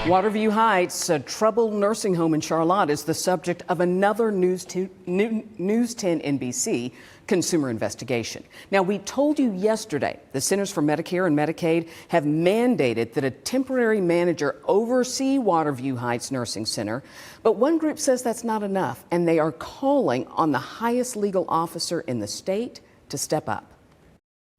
Waterview Heights, a troubled nursing home in Charlotte, is the subject of another News 10NBC consumer investigation. Now, we told you yesterday the Centers for Medicare and Medicaid have mandated that a temporary manager oversee Waterview Heights Nursing Center, but one group says that's not enough, and they are calling on the highest legal officer in the state to step up.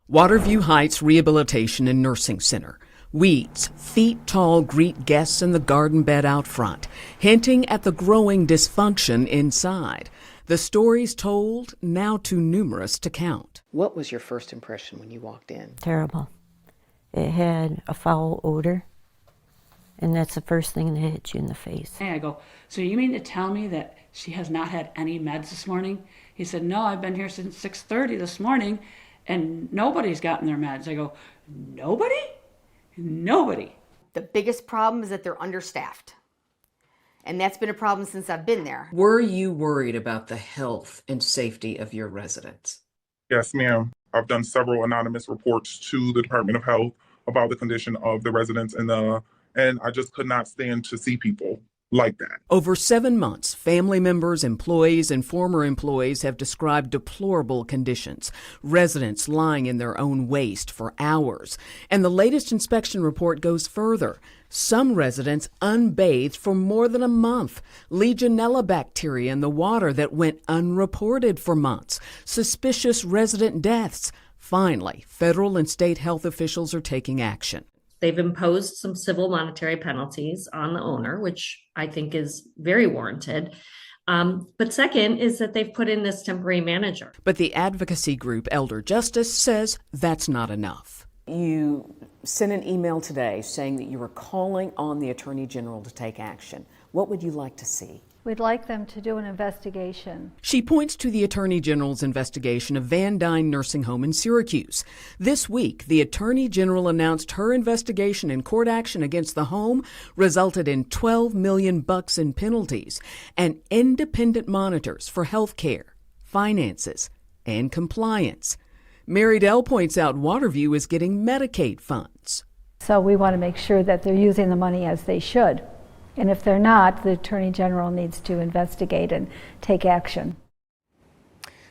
Waterview Heights Rehabilitation and Nursing Center. Weeds, feet tall, greet guests in the garden bed out front, hinting at the growing dysfunction inside. The stories told, now too numerous to count. What was your first impression when you walked in? Terrible. It had a foul odor, and that's the first thing that hits you in the face. Hey, I go, so you mean to tell me that she has not had any meds this morning? He said, no, I've been here since 6:30 this morning, and nobody's gotten their meds. I go, nobody? Nobody. The biggest problem is that they're understaffed. And that's been a problem since I've been there. Were you worried about the health and safety of your residents? Yes, ma'am. I've done several anonymous reports to the Department of Health about the condition of the residents and I just could not stand to see people like that. Over 7 months, family members, employees, and former employees have described deplorable conditions. Residents lying in their own waste for hours. And the latest inspection report goes further. Some residents unbathed for more than a month. Legionella bacteria in the water that went unreported for months. Suspicious resident deaths. Finally, federal and state health officials are taking action. They've imposed some civil monetary penalties on the owner, which I think is very warranted. But second is that they've put in this temporary manager. But the advocacy group Elder Justice says that's not enough. You sent an email today saying that you were calling on the Attorney General to take action. What would you like to see? We'd like them to do an investigation. She points to the Attorney General's investigation of Van Dyne Nursing Home in Syracuse. This week, the Attorney General announced her investigation and court action against the home resulted in $12 million in penalties and independent monitors for health care, finances, and compliance. Mary Dell points out Waterview is getting Medicaid funds. So we want to make sure that they're using the money as they should. And if they're not, the Attorney General needs to investigate and take action.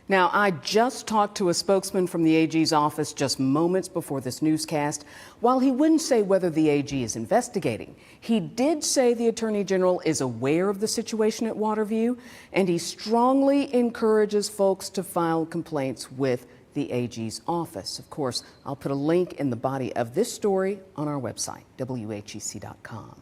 Now, I just talked to a spokesman from the AG's office just moments before this newscast. While he wouldn't say whether the AG is investigating, he did say the Attorney General is aware of the situation at Waterview, and he strongly encourages folks to file complaints with the AG's office. Of course, I'll put a link in the body of this story on our website, WHEC.com.